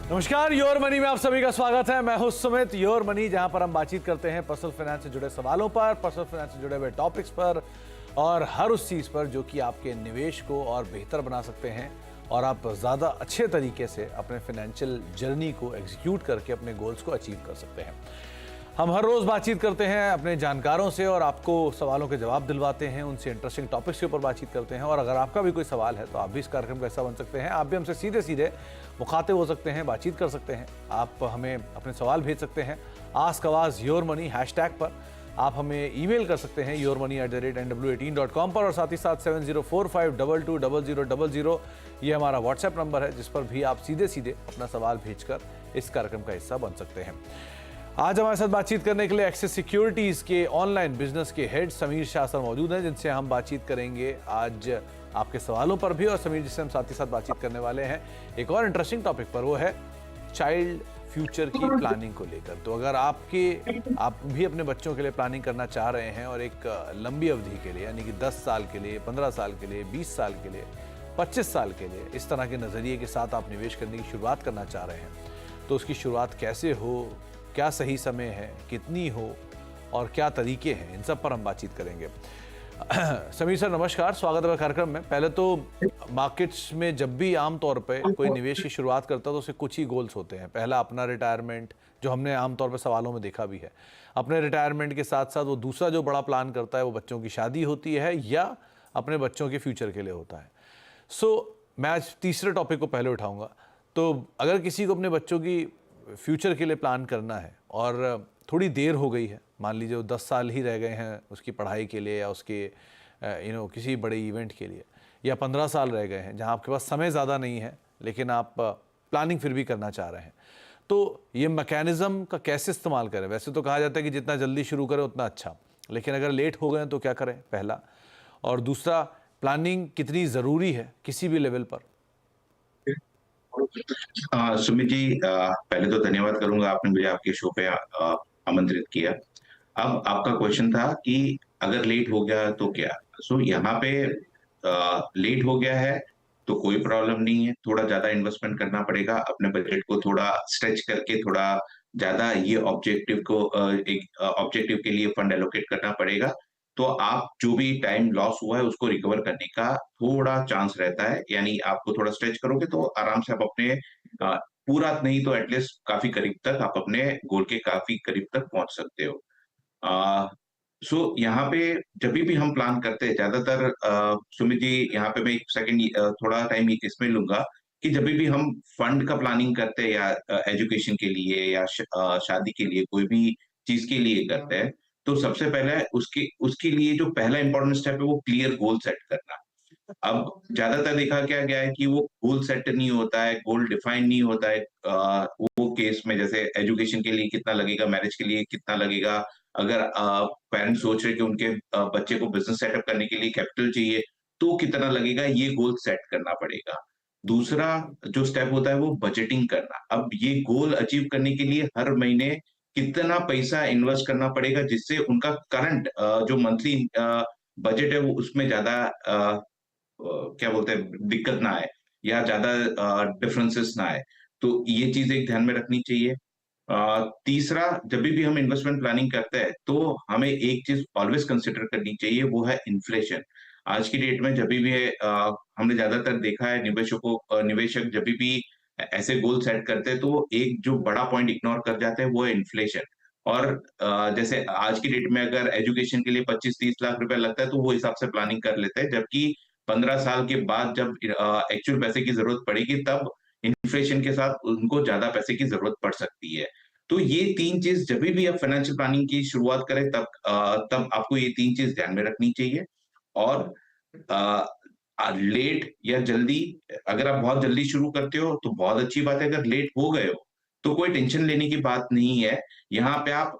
नमस्कार, your money में आप सभी का स्वागत है। मैं हूं सुमित। योर मनी, जहां पर हम बातचीत करते हैं पर्सनल फाइनेंस से जुड़े सवालों पर, पर्सनल फाइनेंस से जुड़े हुए टॉपिक्स पर और हर उस चीज़ पर जो कि आपके निवेश को और बेहतर बना सकते हैं और आप ज़्यादा अच्छे तरीके से अपने फाइनेंशियल जर्नी को एग्जीक्यूट करके अपने गोल्स को अचीव कर सकते हैं। हम हर रोज़ बातचीत करते हैं अपने जानकारों से और आपको सवालों के जवाब दिलवाते हैं, उनसे इंटरेस्टिंग टॉपिक्स के ऊपर बातचीत करते हैं। और अगर आपका भी कोई सवाल है तो आप भी इस कार्यक्रम का हिस्सा बन सकते हैं। आप भी हमसे सीधे सीधे मुखातिब हो सकते हैं, बातचीत कर सकते हैं। आप हमें अपने सवाल भेज सकते हैं आस्क आवाज़ योर मनी हैशटैग पर। आप हमें ईमेल कर सकते हैं yourmoney@nw18.com पर और साथ ही साथ 7045220000 ये हमारा व्हाट्सएप नंबर है, जिस पर भी आप सीधे सीधे अपना सवाल भेजकर इस कार्यक्रम का हिस्सा बन सकते हैं। आज हमारे साथ बातचीत करने के लिए एक्सिस सिक्योरिटीज़ के ऑनलाइन बिजनेस के हेड समीर शाह सर मौजूद हैं, जिनसे हम बातचीत करेंगे आज आपके सवालों पर भी। और समीर जी से हम साथ ही साथ बातचीत करने वाले हैं एक और इंटरेस्टिंग टॉपिक पर, वो है चाइल्ड फ्यूचर की प्लानिंग को लेकर। तो अगर आप भी अपने बच्चों के लिए प्लानिंग करना चाह रहे हैं और एक लंबी अवधि के लिए, यानी कि 10 साल के लिए, 15 साल के लिए, 20 साल के लिए, 25 साल के लिए, इस तरह के नज़रिए के साथ आप निवेश करने की शुरुआत करना चाह रहे हैं, तो उसकी शुरुआत कैसे हो, क्या सही समय है, कितनी हो और क्या तरीके हैं, इन सब पर हम बातचीत करेंगे। समीर सर नमस्कार, स्वागत है कार्यक्रम में। पहले तो मार्केट्स में जब भी आम तौर पे कोई निवेश की शुरुआत करता है तो उसके कुछ ही गोल्स होते हैं। पहला अपना रिटायरमेंट, जो हमने आमतौर पे सवालों में देखा भी है। अपने रिटायरमेंट के साथ साथ वो दूसरा जो बड़ा प्लान करता है वो बच्चों की शादी होती है या अपने बच्चों के फ्यूचर के लिए होता है। मैं आज तीसरे टॉपिक को पहले उठाऊँगा। तो अगर किसी को अपने बच्चों की फ्यूचर के लिए प्लान करना है और थोड़ी देर हो गई है, मान लीजिए वो 10 साल ही रह गए हैं उसकी पढ़ाई के लिए या उसके किसी बड़े इवेंट के लिए, या 15 साल रह गए हैं जहां आपके पास समय ज़्यादा नहीं है लेकिन आप प्लानिंग फिर भी करना चाह रहे हैं, तो ये मैकेनिज़्म का कैसे इस्तेमाल करें? वैसे तो कहा जाता है कि जितना जल्दी शुरू करें उतना अच्छा, लेकिन अगर लेट हो गए तो क्या करें, पहला। और दूसरा, प्लानिंग कितनी ज़रूरी है किसी भी लेवल पर? सुमित जी, पहले तो धन्यवाद करूंगा, आपने मुझे आपके शो पे आमंत्रित किया। अब आपका क्वेश्चन था कि अगर लेट हो गया तो क्या। यहाँ पे लेट हो गया है तो कोई प्रॉब्लम नहीं है, थोड़ा ज्यादा इन्वेस्टमेंट करना पड़ेगा, अपने बजट को थोड़ा स्ट्रेच करके थोड़ा ज्यादा ये एक ऑब्जेक्टिव के लिए फंड एलोकेट करना पड़ेगा। तो आप जो भी टाइम लॉस हुआ है उसको रिकवर करने का थोड़ा चांस रहता है, यानी आपको थोड़ा स्ट्रेच करोगे तो आराम से आप अपने पूरा नहीं तो एटलीस्ट काफी करीब तक आप अपने गोल के काफी करीब तक पहुंच सकते हो। आ, यहाँ पे जब भी हम प्लान करते हैं ज्यादातर, सुमित जी, यहाँ पे मैं एक सेकंड थोड़ा टाइम इसमें लूंगा कि जब भी हम फंड का प्लानिंग करते हैं या एजुकेशन के लिए या शादी के लिए, कोई भी चीज के लिए करते हैं, तो सबसे पहले उसके उसके लिए जो पहला इंपॉर्टेंट स्टेप है वो क्लियर गोल सेट करना। अब ज्यादातर देखा क्या गया है कि वो गोल सेट नहीं होता है, गोल डिफाइन नहीं होता है। वो केस में जैसे एजुकेशन के लिए कितना लगेगा, मैरिज के लिए कितना लगेगा, अगर पेरेंट्स सोच रहे कि उनके बच्चे को बिजनेस सेटअप करने के लिए कैपिटल चाहिए तो कितना लगेगा, ये गोल सेट करना पड़ेगा। दूसरा जो स्टेप होता है वो बजटिंग करना। अब ये गोल अचीव करने के लिए हर महीने कितना पैसा इन्वेस्ट करना पड़ेगा जिससे उनका करंट जो मंथली बजट है वो उसमें ज्यादा क्या बोलते हैं दिक्कत ना आए या ज्यादा डिफरेंसेस ना आए। तो ये चीज एक ध्यान में रखनी चाहिए। तीसरा, जब भी हम इन्वेस्टमेंट प्लानिंग करते हैं तो हमें एक चीज ऑलवेज कंसिडर करनी चाहिए, वो है इन्फ्लेशन। आज की डेट में जब भी हमने ज्यादातर देखा है निवेशक जब भी ऐसे गोल सेट करते हैं तो एक जो बड़ा पॉइंट इग्नोर कर जाते हैं वो है इन्फ्लेशन। और जैसे आज की डेट में अगर एजुकेशन के लिए 25-30 लाख रुपया लगता है तो वो हिसाब से प्लानिंग कर लेते हैं, जबकि 15 साल के बाद जब एक्चुअल पैसे की जरूरत पड़ेगी तब इन्फ्लेशन के साथ उनको ज्यादा पैसे की जरूरत पड़ सकती है। तो ये तीन चीज जब भी आप फाइनेंशियल प्लानिंग की शुरुआत करें तब आपको ये तीन चीज ध्यान में रखनी चाहिए। और लेट या जल्दी, अगर आप बहुत जल्दी शुरू करते हो तो बहुत अच्छी बात है, अगर लेट हो गए हो तो कोई टेंशन लेने की बात नहीं है। यहाँ पे आप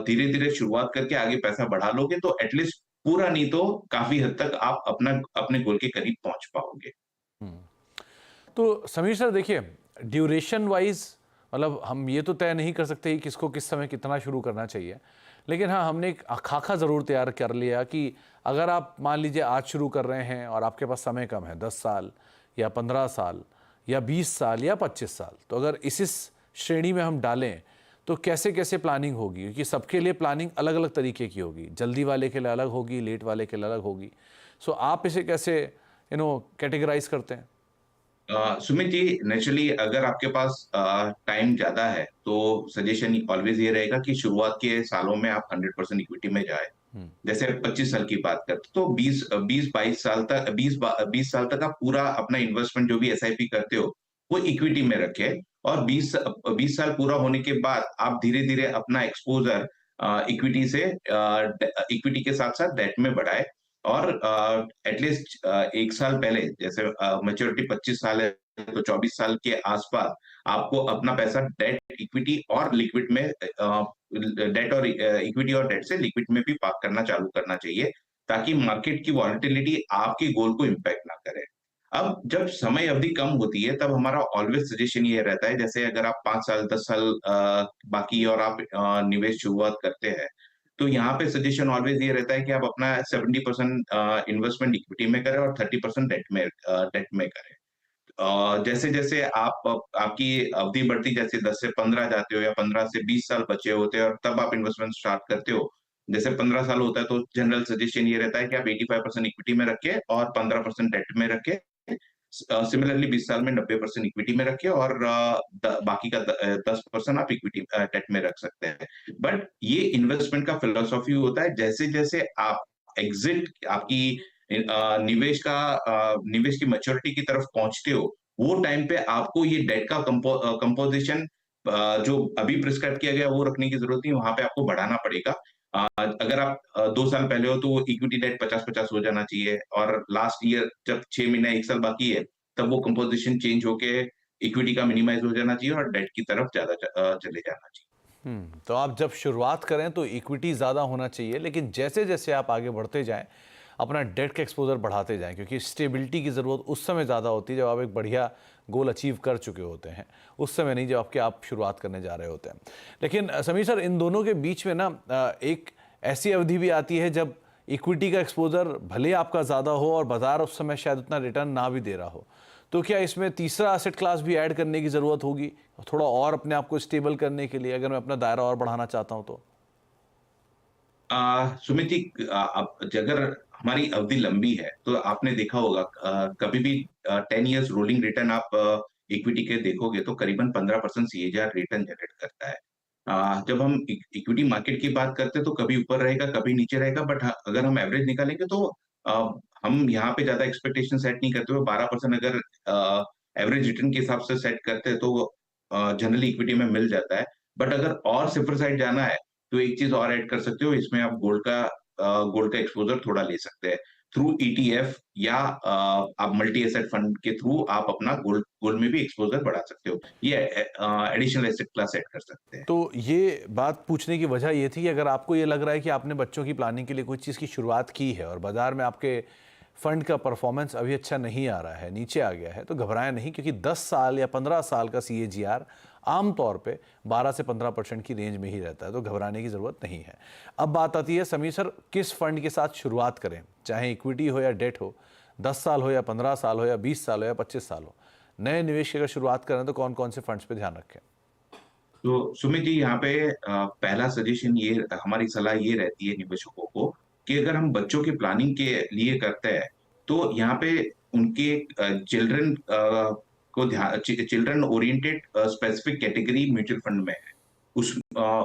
धीरे धीरे शुरुआत करके आगे पैसा बढ़ा लोगे तो एटलीस्ट पूरा नहीं तो काफी हद तक आप अपने गोल के करीब पहुंच पाओगे। तो समीर सर देखिए, ड्यूरेशन वाइज मतलब हम ये तो तय नहीं कर सकते कि किसको किस समय कितना शुरू करना चाहिए, लेकिन हाँ, हमने एक खाका ज़रूर तैयार कर लिया कि अगर आप मान लीजिए आज शुरू कर रहे हैं और आपके पास समय कम है, 10 साल या 15 साल या 20 साल या 25 साल? तो अगर इस श्रेणी में हम डालें तो कैसे कैसे प्लानिंग होगी, क्योंकि सबके लिए प्लानिंग अलग अलग तरीके की होगी, जल्दी वाले के लिए अलग होगी, लेट वाले के लिए अलग होगी। सो आप इसे कैसे कैटेगराइज करते हैं? सुमित जी, नेचुरली अगर आपके पास टाइम ज्यादा है तो सजेशन ऑलवेज ये रहेगा कि शुरुआत के सालों में आप 100% इक्विटी में जाए। जैसे 25 साल की बात करते तो 20 साल तक आप पूरा अपना इन्वेस्टमेंट जो भी एसआईपी करते हो वो इक्विटी में रखे, और 20 साल पूरा होने के बाद आप धीरे धीरे अपना एक्सपोजर इक्विटी से इक्विटी के साथ साथ डेट में बढ़ाए। और एटलीस्ट 1 साल पहले, जैसे मेच्योरिटी 25 साल है तो 24 साल के आसपास आपको अपना पैसा डेट, इक्विटी और लिक्विड में, डेट और इक्विटी और डेट से लिक्विड में भी पार्क करना चालू करना चाहिए, ताकि मार्केट की वॉलेटिलिटी आपके गोल को इम्पैक्ट ना करे। अब जब समय अवधि कम होती है तब हमारा ऑलवेज सजेशन ये रहता है, जैसे अगर आप 5 साल 10 साल बाकी और आप निवेश शुरुआत करते हैं, तो यहाँ पे सजेशन ऑलवेज ये रहता है कि आप अपना 70% इन्वेस्टमेंट इक्विटी में करें और 30% डेट में करें। जैसे जैसे आपकी अवधि बढ़ती, जैसे 10 से 15 जाते हो या 15 से 20 साल बचे होते हैं और तब आप इन्वेस्टमेंट स्टार्ट करते हो, जैसे 15 साल होता है तो जनरल सजेशन ये रहता है कि आप 85% इक्विटी में रखें और 15% डेट में रखें। सिमिलरली 20 साल में 90% इक्विटी में रखें और बाकी का 10% आप इक्विटी डेट में रख सकते हैं। बट ये इन्वेस्टमेंट का फिलोसॉफी होता है, जैसे जैसे आप एग्जिट आपकी निवेश की मैच्योरिटी की तरफ पहुंचते हो, वो टाइम पे आपको ये डेट का कंपोजिशन जो अभी प्रिस्क्राइब किया गया वो रखने की जरूरत नहीं, वहां पे आपको बढ़ाना पड़ेगा। अगर आप 2 साल पहले हो तो इक्विटी डेट 50-50 हो जाना चाहिए, और लास्ट ईयर जब 6 महीने 1 साल बाकी है तब वो कंपोजिशन चेंज होके इक्विटी का मिनिमाइज हो जाना चाहिए और डेट की तरफ ज्यादा चले जाना चाहिए। तो आप जब शुरुआत करें तो इक्विटी ज़्यादा होना चाहिए, लेकिन जैसे जैसे आप आगे बढ़ते जाएं अपना डेट का एक्सपोजर बढ़ाते जाएं, क्योंकि स्टेबिलिटी की ज़रूरत उस समय ज़्यादा होती है जब आप एक बढ़िया गोल अचीव कर चुके होते हैं, उस समय नहीं जब आप शुरुआत करने जा रहे होते हैं। लेकिन समीर सर, इन दोनों के बीच में ना एक ऐसी अवधि भी आती है जब इक्विटी का एक्सपोजर भले आपका ज़्यादा हो और बाजार उस समय शायद उतना रिटर्न ना भी दे रहा हो, तो क्या इसमें तीसरा एसेट क्लास भी ऐड करने की ज़रूरत होगी थोड़ा और अपने आप को स्टेबल करने के लिए, अगर मैं अपना दायरा और बढ़ाना चाहता हूं तो? सुमित जी, अगर हमारी अवधि लंबी है तो आपने देखा होगा, कभी भी 10 इयर्स रोलिंग रिटर्न आप इक्विटी के देखोगे तो करीबन 15% सीएजीआर रिटर्न जनरेट करता है। जब हम इक्विटी मार्केट की बात करते हैं तो कभी ऊपर रहेगा कभी नीचे रहेगा, बट अगर हम एवरेज निकालेंगे तो हम यहाँ पे ज्यादा एक्सपेक्टेशन सेट नहीं करते हुए 12% अगर एवरेज रिटर्न के हिसाब से सेट करते हैं तो जनरली इक्विटी में मिल जाता है। बट अगर और सिफर साइड जाना है तो एक चीज और ऐड कर सकते हो, इसमें आप गोल्ड का एक्सपोजर थोड़ा ले सकते हैं थ्रू ईटीएफ, या आप मल्टी एसेट फंड के थ्रू आप अपना गोल्ड गोल्ड में भी एक्सपोजर बढ़ा सकते हो। ये एडिशनल एसेट क्लास ऐड कर सकते हैं। तो ये बात पूछने की वजह ये थी कि अगर आपको ये लग रहा है कि आपने बच्चों की प्लानिंग के लिए कोई चीज़ की शुरुआत की है और बाजार में आपके फंड का परफॉर्मेंस अभी अच्छा नहीं आ रहा है, नीचे आ गया है, तो घबराएं नहीं, क्योंकि 10 साल या 15 साल का सीएजीआर आमतौर पे 12 से 15% की रेंज में ही रहता है, तो घबराने की ज़रूरत नहीं है। अब बात आती है समीर सर, किस फंड के साथ शुरुआत करें, चाहे इक्विटी हो या डेट हो, 10 साल हो या 15 साल हो या 20 साल हो या 25 साल हो, नए निवेश की अगर शुरुआत करें तो कौन कौन से फंड्स पे ध्यान रखें? तो सुमित जी, यहाँ पे पहला सजेशन ये, हमारी सलाह ये रहती है निवेशकों को कि अगर हम बच्चों की प्लानिंग के लिए करते हैं तो यहाँ पे उनके चिल्ड्रन को ध्यान, children oriented specific category mutual fund में है,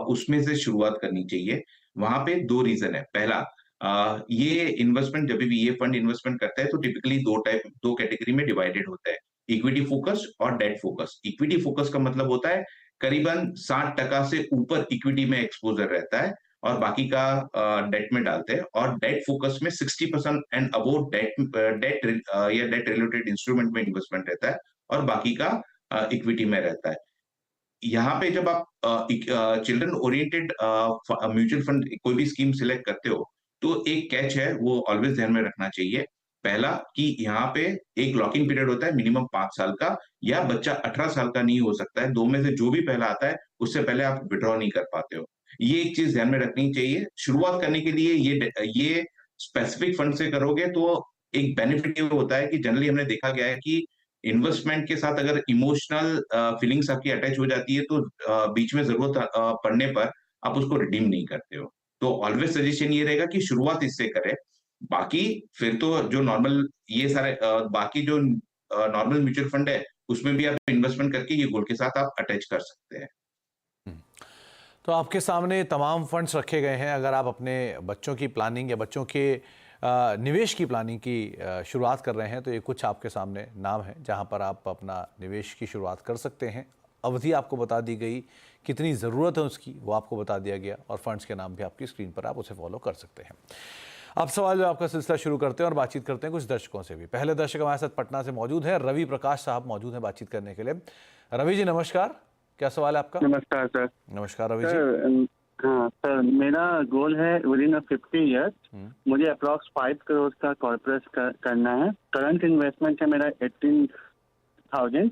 उसमें से शुरुआत करनी चाहिए। वहां पे दो रीजन है। पहला, ये इन्वेस्टमेंट जब भी ये फंड इन्वेस्टमेंट करता है तो टिपिकली दो कैटेगरी में डिवाइडेड होता है, इक्विटी फोकस और डेट फोकस। इक्विटी फोकस का मतलब होता है करीबन 60% से ऊपर इक्विटी में एक्सपोजर रहता है और बाकी का डेट में डालते हैं, और डेट फोकस में 60% एंड अबोव डेट या डेट रिलेटेड इंस्ट्रूमेंट में इन्वेस्टमेंट रहता है और बाकी का इक्विटी में रहता है। यहाँ पे जब आप चिल्ड्रन ओरिएंटेड म्यूचुअल फंड कोई भी स्कीम सिलेक्ट करते हो तो एक कैच है, वो ऑलवेज ध्यान में रखना चाहिए। पहला कि यहाँ पे एक लॉकिंग पीरियड होता है मिनिमम 5 साल का, या बच्चा 18 साल का नहीं हो सकता है, दो में से जो भी पहला आता है उससे पहले आप विड्रॉ नहीं कर पाते हो। ये एक चीज ध्यान में रखनी चाहिए। शुरुआत करने के लिए ये स्पेसिफिक फंड से करोगे तो एक बेनिफिट ये होता है कि जनरली हमने देखा गया है कि इन्वेस्टमेंट के साथ अगर इमोशनल फीलिंग्स आपकी अटैच हो जाती है तो बीच में ज़रूरत पड़ने पर आप उसको रिडीम नहीं करते हो। तो ऑलवेज़ सजेशन ये रहेगा कि शुरुआत इससे करें। बाकी फिर तो जो नॉर्मल ये सारे बाकी जो नॉर्मल म्यूचुअल फंड है, उसमें भी आप इन्वेस्टमेंट करके ये गोल के साथ आप अटैच कर सकते हैं। तो आपके सामने तमाम फंड्स रखे गए हैं। अगर आप अपने बच्चों की प्लानिंग या बच्चों के निवेश की प्लानिंग की शुरुआत कर रहे हैं तो ये कुछ आपके सामने नाम हैं जहां पर आप अपना निवेश की शुरुआत कर सकते हैं। अवधि आपको बता दी गई, कितनी ज़रूरत है उसकी वो आपको बता दिया गया, और फंड्स के नाम भी आपकी स्क्रीन पर, आप उसे फॉलो कर सकते हैं। अब सवाल जो आपका सिलसिला शुरू करते हैं और बातचीत करते हैं कुछ दर्शकों से भी। पहले दर्शक हमारे साथ पटना से मौजूद है, रवि प्रकाश साहब मौजूद हैं बातचीत करने के लिए। रवि जी नमस्कार, क्या सवाल है आपका? नमस्कार सर। नमस्कार रवि जी। सर हाँ सर, मेरा गोल है विदिन 50 ईयर्स मुझे अप्रॉक्स 5 करोड़ का कॉर्पोरेट करना है। करंट इन्वेस्टमेंट है मेरा 18,000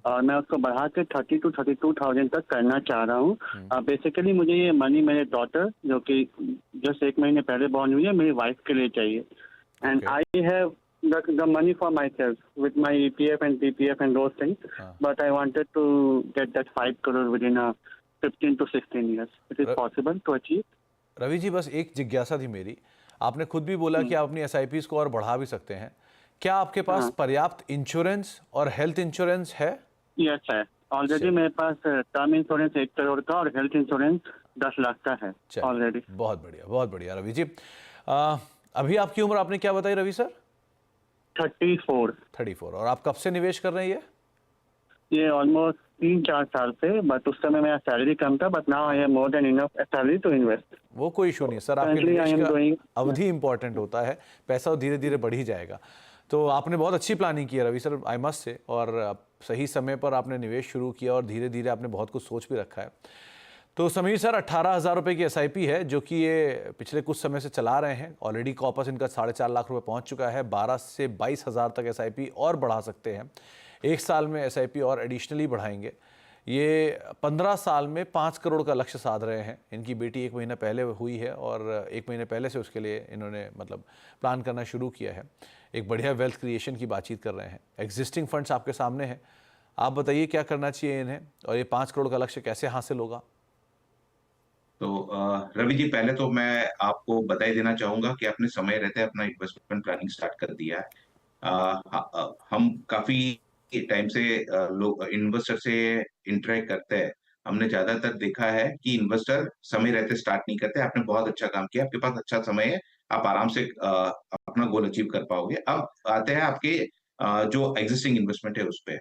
और मैं उसको बढ़ा के 30 to 32,000 तक करना चाह रहा हूँ। बेसिकली मुझे ये मनी मेरे डॉटर जो कि जस्ट 1 महीने पहले बॉर्न हुई है, मेरी वाइफ के लिए चाहिए। And I have the money for myself with my EPF and PPF and those things, but I wanted to get that 5 crore within a 15 to 16 years. It is possible to achieve. Ravi ji बस एक जिज्ञासा थी मेरी, आपने खुद भी बोला कि आप अपनी SIPs को और बढ़ा भी सकते हैं। क्या आपके पास पर्याप्त इंश्योरेंस और हेल्थ इंश्योरेंस है? यस सर, ऑलरेडी मेरे पास टर्म इंश्योरेंस 1 करोड़ का और हेल्थ इंश्योरेंस 10 लाख का है ऑलरेडी। बहुत बढ़िया रवि जी। अभी आपकी उम्र आपने क्या बताई रवि सर? 34। और आप कब से निवेश कर रहे हैं ये ऑलमोस्ट 3-4 साल से, बट उस समय मेरा सैलरी कम था, but now I have more than enough salary to invest. वो कोई इशू नहीं सर, आपके निवेश का अवधि इंपॉर्टेंट होता है, पैसा धीरे धीरे बढ़ ही जाएगा। तो आपने बहुत अच्छी प्लानिंग की है Ravi sir, I must say, और सही समय पर आपने निवेश शुरू किया और धीरे धीरे आपने बहुत कुछ सोच भी रखा है। तो समीर सर 18,000 रुपये की SIP है जो कि ये पिछले कुछ समय से चला रहे हैं। ऑलरेडी कॉपस इनका 4.5 लाख रुपए पहुंच चुका है। 12 से 22,000 तक SIP और बढ़ा सकते हैं। 1 साल में SIP और एडिशनली बढ़ाएंगे। ये 15 साल में 5 करोड़ का लक्ष्य साध रहे हैं। इनकी बेटी 1 महीना पहले हुई है और 1 महीने पहले से उसके लिए इन्होंने मतलब प्लान करना शुरू किया है। एक बढ़िया वेल्थ क्रिएशन की बातचीत कर रहे हैं। एग्जिस्टिंग फंड्स आपके सामने हैं, आप बताइए क्या करना चाहिए इन्हें, और ये 5 करोड़ का लक्ष्य कैसे हासिल होगा? तो रवि जी, पहले तो मैं आपको बधाई देना चाहूंगा कि आपने समय रहते अपना इन्वेस्टमेंट प्लानिंग स्टार्ट कर दिया है। हम काफी टाइम से लोग इन्वेस्टर से इंटरेक्ट करते हैं। हमने ज्यादातर देखा है कि इन्वेस्टर समय रहते स्टार्ट नहीं करते। आपने बहुत अच्छा काम किया, आपके पास अच्छा समय है, आप आराम से अपना गोल अचीव कर पाओगे। अब आते हैं आपके जो एग्जिस्टिंग इन्वेस्टमेंट है उस पे।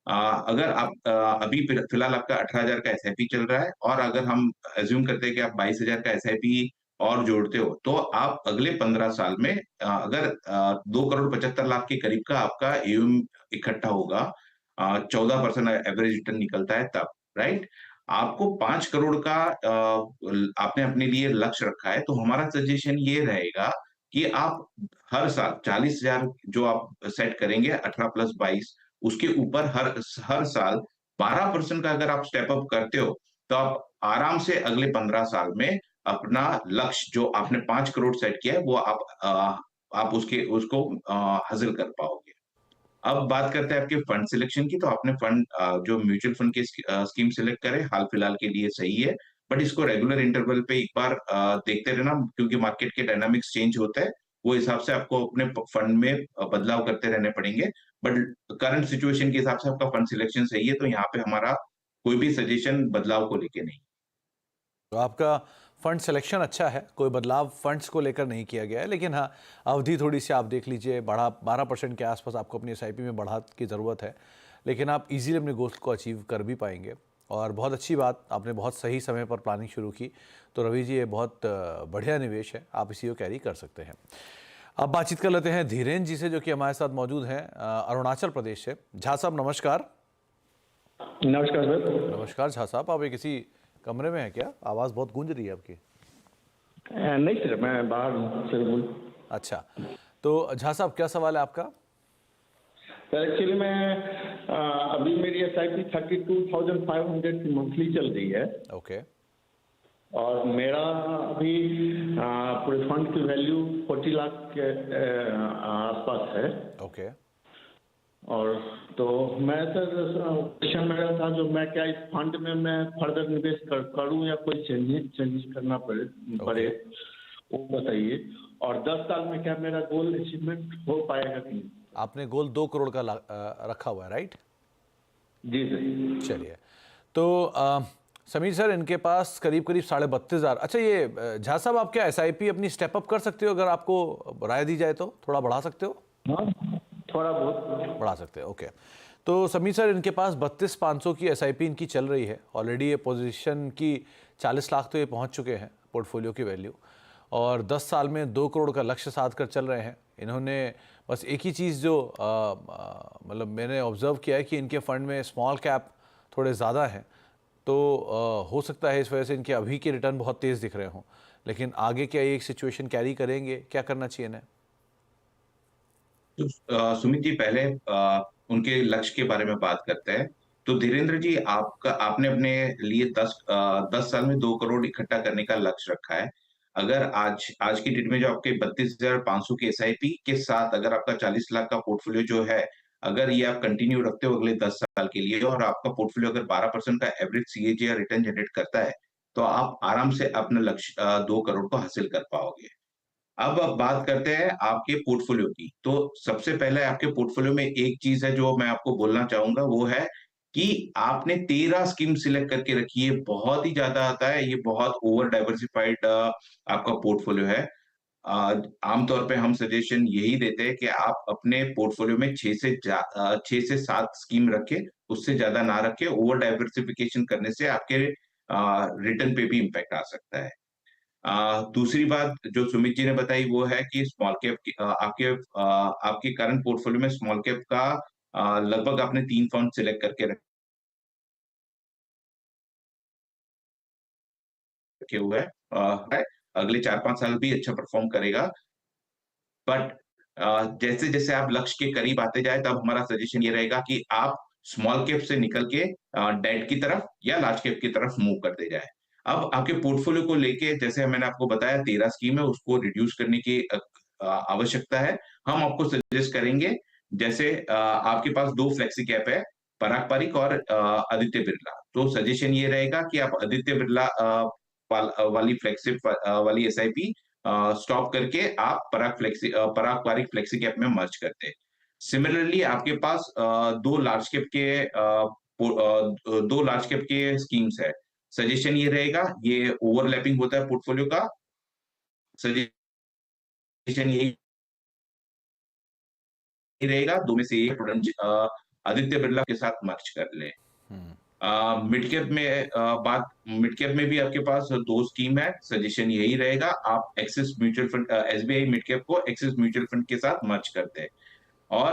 अगर आप अभी फिलहाल आपका 18,000 का SIP चल रहा है और अगर हम अज्यूम करते हैं कि आप 22,000 का SIP और जोड़ते हो, तो आप अगले 15 साल में अगर 2 करोड़ 75 लाख के करीब का आपका AUM इकट्ठा होगा, 14% एवरेज रिटर्न निकलता है तब, राइट? आपको 5 करोड़ का आपने अपने लिए लक्ष्य रखा है, तो हमारा सजेशन ये रहेगा कि आप हर साल 40,000 जो आप सेट करेंगे 18 प्लस 22, उसके ऊपर हर साल 12% का अगर आप स्टेप अप करते हो, तो आप आराम से अगले 15 साल में अपना लक्ष्य जो आपने 5 करोड़ सेट किया है, वो आप उसको हासिल कर पाओगे। अब बात करते हैं आपके फंड सिलेक्शन की, तो आपने फंड जो म्यूचुअल फंड की स्कीम सिलेक्ट करे, हाल फिलहाल के लिए सही है, बट इसको रेगुलर इंटरवल पे एक बार देखते रहना, क्योंकि मार्केट के डायनामिक्स चेंज होते हैं, वो हिसाब से आपको अपने फंड में बदलाव करते रहने पड़ेंगे। बट करंट सिचुएशन के हिसाब से आपका फंड सिलेक्शन सही है, तो यहाँ पे हमारा कोई भी सजेशन बदलाव को लेके नहीं। तो आपका फंड सिलेक्शन अच्छा है, कोई बदलाव फंड्स को लेकर नहीं किया गया है, लेकिन हाँ अवधि थोड़ी सी आप देख लीजिए, 12% के आसपास आपको अपनी SIP में बढ़ा की ज़रूरत है, लेकिन आप इजीली अपने गोल को अचीव कर भी पाएंगे। और बहुत अच्छी बात, आपने बहुत सही समय पर प्लानिंग शुरू की। तो रवि जी ये बहुत बढ़िया निवेश है, आप इसी को कैरी कर सकते हैं। अब बातचीत कर लेते हैं धीरेन्द्र जी से, जो कि हमारे साथ मौजूद हैं अरुणाचल प्रदेश से। झा साहब नमस्कार। नमस्कार सर। नमस्कार झा साहब, आप किसी कमरे में हैं क्या? आवाज़ बहुत गूंज रही है आपकी। नहीं सर, मैं बाहर हूँ सर, बोल। अच्छा, तो झा साहब क्या सवाल है आपका? सर एक्चुअली मैं अभी मेरी SIP 32,500 की मंथली चल रही है। ओके। और मेरा अभी पूरे फंड की वैल्यू 40 लाख के आसपास है। ओके। और तो मैं सर क्वेश्चन मेरा था जो मैं क्या इस फंड में मैं फर्दर निवेश करूं या कोई चेंजेस करना पड़े वो बताइए। और 10 साल में क्या मेरा गोल अचीवमेंट हो पाएगा कि नहीं? आपने गोल 2 करोड़ का रखा हुआ है, राइट? जी सर। चलिए, तो समीर सर, इनके पास करीब करीब 32,500। अच्छा, ये झा साहब, आप क्या SIP अपनी स्टेप अप कर सकते हो? अगर आपको राय दी जाए तो थोड़ा बढ़ा सकते हो? हाँ, थोड़ा बहुत बढ़ा सकते हैं, ओके। तो समीर सर, इनके पास 32,500 की SIP इनकी चल रही है ऑलरेडी। ये पोजीशन की 40 लाख तो ये पहुंच चुके हैं पोर्टफोलियो की वैल्यू, और 10 साल में 2 करोड़ का लक्ष्य साध कर चल रहे हैं। इन्होंने बस एक ही चीज़ जो मतलब मैंने ऑब्जर्व किया है कि इनके फंड में स्मॉल कैप थोड़े ज़्यादा हैं, तो हो सकता है इस वजह से इनके अभी के रिटर्न बहुत तेज़ दिख रहे हों। लेकिन आगे क्या ये एक सिचुएशन कैरी करेंगे? क्या करना चाहिए इन्हें? तो सुमित जी, पहले उनके लक्ष्य के बारे में बात करते हैं। तो धीरेन्द्र जी, आपने अपने लिए 10 साल में 2 करोड़ इकट्ठा करने का लक्ष्य रखा है। अगर आज की डेट में जो आपके 32,500 की SIP के साथ अगर आपका 40 लाख का पोर्टफोलियो जो है, अगर ये आप कंटिन्यू रखते हो अगले 10 साल के लिए, और आपका पोर्टफोलियो अगर 12% का एवरेज CAGR रिटर्न जनरेट करता है, तो आप आराम से अपना लक्ष्य 2 करोड़ को हासिल कर पाओगे। अब बात करते हैं आपके पोर्टफोलियो की। तो सबसे पहले आपके पोर्टफोलियो में एक चीज है जो मैं आपको बोलना चाहूंगा, वो है कि आपने 13 स्कीम सिलेक्ट करके रखी है। बहुत ही ज्यादा आता है, ये बहुत ओवर डाइवर्सिफाइड आपका पोर्टफोलियो है। आमतौर पे हम सजेशन यही देते हैं कि आप अपने पोर्टफोलियो में 6 से 7 स्कीम रखें, उससे ज्यादा ना रखें। ओवर डाइवर्सिफिकेशन करने से आपके रिटर्न पे भी इम्पैक्ट आ सकता है। दूसरी बात जो सुमित जी ने बताई वो है कि स्मॉल कैप की आपके करंट पोर्टफोलियो में स्मॉल कैप का लगभग आपने 3 फंड सिलेक्ट करके रखे हुए हैं। अगले 4-5 साल भी अच्छा परफॉर्म करेगा। बट जैसे जैसे आप लक्ष्य के करीब आते जाए, तब हमारा सजेशन ये रहेगा कि आप स्मॉल कैप से निकल के डेट की तरफ या लार्ज कैप की तरफ मूव करते जाए। अब आपके पोर्टफोलियो को लेके, जैसे मैंने आपको बताया 13 स्कीम है, उसको रिड्यूस करने की आवश्यकता है। हम आपको सजेस्ट करेंगे, जैसे आपके पास 2 फ्लेक्सी कैप है, पराग पारिक और आदित्य बिरला। तो सजेशन ये रहेगा कि आप आदित्य बिरला वाली फ्लेक्सिप वाली SIP स्टॉप करके आप पराग पारिक फ्लेक्सी कैप में मर्ज करते हैं। सिमिलरली आपके पास 2 लार्ज कैप के 2 लार्ज कैप के स्कीम्स है। सजेशन ये रहेगा, ये ओवरलैपिंग होता है पोर्टफोलियो का। सजेशन यही रहेगा, 2 में से एक आदित्य बिरला के साथ मर्ज कर ले। मिड कैप में भी आपके पास 2 स्कीम है। सजेशन यही रहेगा, आप axis mutual fund SBI mid cap को एक्सिस म्यूचुअल फंड के साथ मर्ज करते हैं। और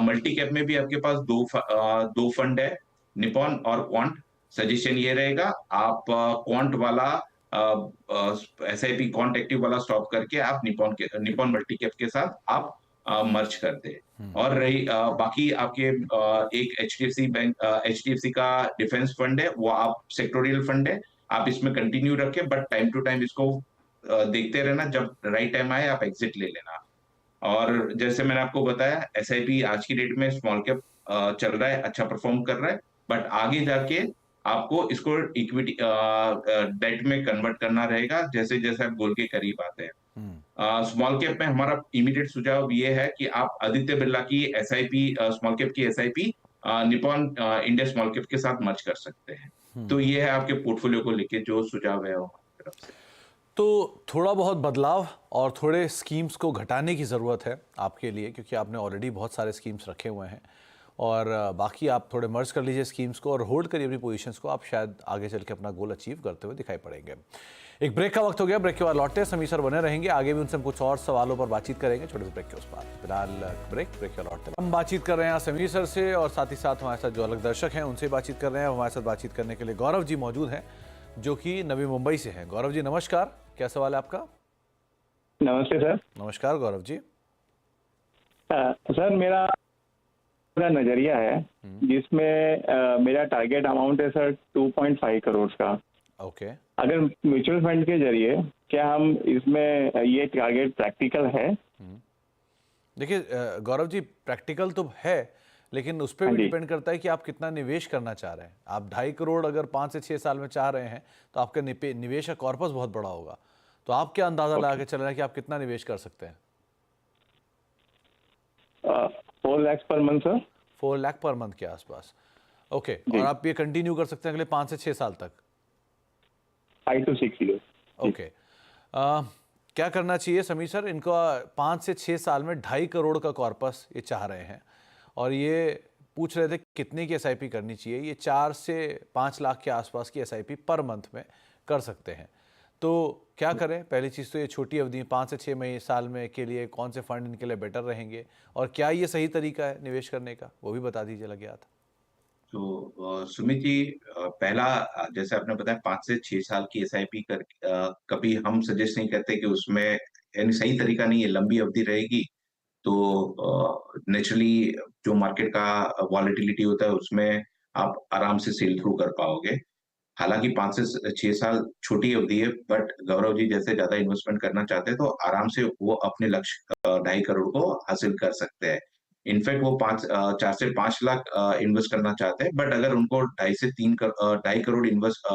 मल्टी कैप में भी आपके पास 2 फंड है, निपॉन और क्वांट। सजेशन ये रहेगा, आप क्वांट वाला SIP क्वांट एक्टिव वाला स्टॉप करके आप निपॉन मल्टी कैप के साथ आप मर्ज करते हैं। और रही बाकी आपके एक HDFC का डिफेंस फंड है, वो आप सेक्टोरियल फंड है, आप इसमें कंटिन्यू रखें, बट टाइम टू टाइम इसको देखते रहना, जब राइट टाइम आए आप एग्जिट ले लेना। और जैसे मैंने आपको बताया, SIP आज की डेट में स्मॉल कैप चल रहा है, अच्छा परफॉर्म कर रहा है, बट आगे जाके आपको इसको इक्विटी डेट में कन्वर्ट करना रहेगा, जैसे जैसे आप गोल के करीब आते हैं। स्मॉल कैप में हमारा इमीडिएट सुझाव ये है कि आप आदित्य बिरला की SIP स्मॉल कैप की SIP Nippon India small cap के साथ मर्ज कर सकते हैं। तो ये है आपके पोर्टफोलियो को लेके जो सुझाव है हमारी तरफ से। तो थोड़ा बहुत बदलाव और थोड़े स्कीम्स को घटाने की ज़रूरत है आपके लिए, क्योंकि आपने ऑलरेडी बहुत सारे स्कीम्स रखे हुए हैं, और बाकी आप थोड़े मर्ज कर लीजिए स्कीम्स को और होल्ड करिए अपनी पोजीशंस को। आप शायद आगे चल के अपना गोल अचीव करते हुए दिखाई पड़ेंगे। एक ब्रेक का वक्त हो गया, ब्रेक के बाद लौटते हैं। समीर सर बने रहेंगे, आगे भी उनसे हम कुछ और सवालों पर बातचीत करेंगे छोटे से ब्रेक के उस बाद। फिलहाल ब्रेक के बाद लौटते हैं। हम बातचीत कर रहे हैं समीर सर से, और साथ ही साथ हमारे साथ जो अलग दर्शक हैं उनसे बातचीत कर रहे हैं। हमारे साथ बातचीत करने के लिए गौरव जी मौजूद हैं, जो कि नवी मुंबई से हैं। गौरव जी नमस्कार, क्या सवाल है आपका? नमस्ते सर। नमस्कार गौरव जी। सर मेरा नजरिया है, जिसमें मेरा टारगेट अमाउंट है सर 2.5 करोड़ का। ओके। अगर म्यूचुअल फंड के जरिए क्या हम इसमें ये टारगेट प्रैक्टिकल है? देखिए गौरव जी, प्रैक्टिकल तो है, लेकिन उस पर हाँ भी जी। डिपेंड करता है कि आप कितना निवेश करना चाह रहे हैं। आप 2.5 करोड़ अगर 5 से 6 साल में चाह रहे हैं, तो आपका निवेश का कॉर्पस बहुत बड़ा होगा। तो आप क्या अंदाजा लगा के चल रहे हैं कि आप कितना निवेश कर सकते हैं? 4 lakh per month sir. 4 lakh per month के आसपास। ओके, जी। और आप ये कंटिन्यू कर सकते हैं अगले 5 से 6 साल तक? 5 to 6 years। ओके। क्या करना चाहिए समीर सर? इनको 5 से 6 साल में 2.5 करोड़ का कॉर्पस ये चाह रहे हैं, और ये पूछ रहे थे कितने की एसआईपी करनी चाहिए। ये 4 से 5 लाख के आसपास की एसआईपी पर मंथ में कर सकते हैं। तो क्या करें? पहली चीज़ तो ये छोटी अवधि 5 से 6 महीने साल में के लिए कौन से फंड इनके लिए बेटर रहेंगे, और क्या ये सही तरीका है निवेश करने का, वो भी बता दीजिए लगे हाथ। तो सुमित जी, पहला जैसे आपने बताया 5 से 6 साल की एसआईपी कर कभी हम सजेस्ट नहीं करते कि उसमें यानी सही तरीका नहीं है, लंबी अवधि रहेगी तो नेचुरली जो मार्केट का वॉलेटिलिटी होता है उसमें आप आराम से सेल थ्रू कर पाओगे। हालांकि 5 से 6 साल छोटी अवधि है, बट गौरव जी जैसे ज्यादा इन्वेस्टमेंट करना चाहते हैं तो आराम से वो अपने लक्ष्य 2.5 करोड़ को हासिल कर सकते हैं। इनफैक्ट वो 4 से 5 लाख इन्वेस्ट करना चाहते हैं, बट अगर उनको 2.5 crore invest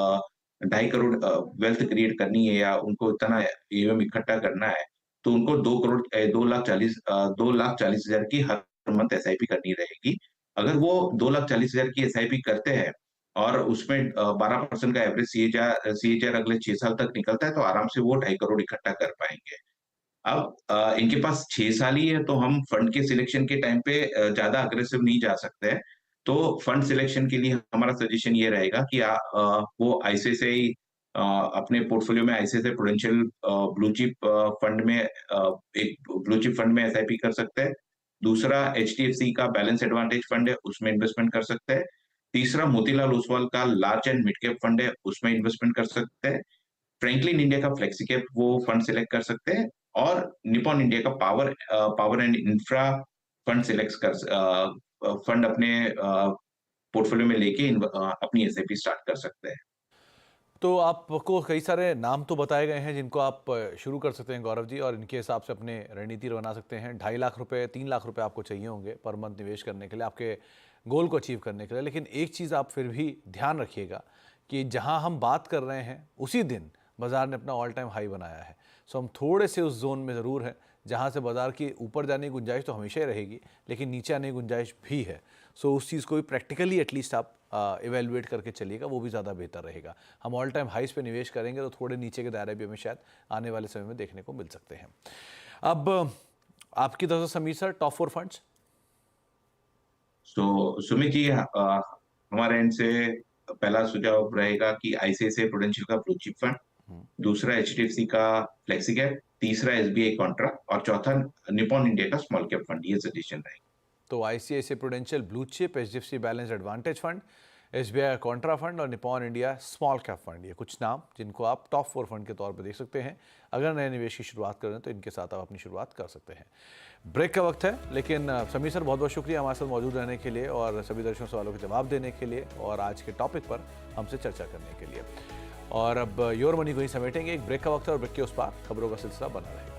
2.5 crore wealth create करनी है या उनको इतना एवं इकट्ठा करना है, तो उनको 2,40,000 की हर मंथ एसआईपी करनी रहेगी। अगर वो 2,40,000 की एसआईपी करते हैं और उसमें 12% का एवरेज सीएजीआर अगले 6 साल तक निकलता है, तो आराम से वो 2.5 करोड़ इकट्ठा कर पाएंगे। अब इनके पास 6 साल ही है, तो हम फंड के सिलेक्शन के टाइम पे ज्यादा अग्रेसिव नहीं जा सकते हैं। तो फंड सिलेक्शन के लिए हमारा सजेशन ये रहेगा कि वो आईसीआईसीआई अपने पोर्टफोलियो में ICICI Prudential blue chip fund में एक ब्लू चिप फंड में एसआईपी कर सकते हैं। दूसरा एचडीएफसी का बैलेंस एडवांटेज फंड है, उसमें इन्वेस्टमेंट कर सकते हैं। तीसरा मोतीलाल ओसवाल का large and mid cap fund है, उसमें इन्वेस्टमेंट कर सकते हैं। फ्रैंकलिन इंडिया का फ्लेक्सी कैप वो फंड सिलेक्ट कर सकते हैं, और निपॉन इंडिया का power and infra fund select कर फंड अपने पोर्टफोलियो में लेके अपनी एसआईपी स्टार्ट कर सकते हैं। तो आपको कई सारे नाम तो बताए गए हैं जिनको आप शुरू कर सकते हैं गौरव जी, और इनके हिसाब से अपने रणनीति बना सकते हैं। 2.5 लाख रुपए 3 लाख रुपए आपको चाहिए होंगे पर मंथ निवेश करने के लिए, आपके गोल को अचीव करने के लिए। लेकिन एक चीज़ आप फिर भी ध्यान रखिएगा कि जहां हम बात कर रहे हैं उसी दिन बाजार ने अपना ऑल टाइम हाई बनाया है। सो हम थोड़े से उस जोन में ज़रूर हैं जहां से बाजार की ऊपर जाने की गुंजाइश तो हमेशा ही रहेगी, लेकिन नीचे आने की गुंजाइश भी है। सो उस चीज़ को भी प्रैक्टिकली एटलीस्ट आप इवेलुएट करके चलिएगा, वो भी ज़्यादा बेहतर रहेगा। हम ऑल टाइम हाइस पे निवेश करेंगे तो थोड़े नीचे के दायरे भी हमें शायद आने वाले समय में देखने को मिल सकते हैं। अब आपकी तरफ से समीर सर, टॉप 4 फंड्स। तो सुमित जी, हमारे एंड से पहला सुझाव रहेगा कि आईसीआईसीआई प्रूडेंशियल का ब्लू चिप फंड, दूसरा एचडीएफसी का फ्लेक्सी कैप, तीसरा एसबीआई कॉन्ट्रा, और चौथा निपॉन इंडिया का स्मॉल कैप फंड। ये सजेशन रहेगा। तो ICICI Prudential blue chip, HDFC balance advantage fund, SBI contra fund और Nippon India small cap fund, ये कुछ नाम जिनको आप टॉप 4 फंड के तौर पर देख सकते हैं। अगर नए निवेश की शुरुआत कर रहे हैं तो इनके साथ आप अपनी शुरुआत कर सकते हैं। ब्रेक का वक्त है, लेकिन समीर सर बहुत बहुत शुक्रिया हमारे साथ मौजूद रहने के लिए और सभी दर्शकों सवालों के जवाब देने के लिए और आज के टॉपिक पर हमसे चर्चा करने के लिए। और अब योर मनी को ही समेटेंगे। एक ब्रेक का वक्त है और ब्रेक के उस पार खबरों का सिलसिला बना रहेगा।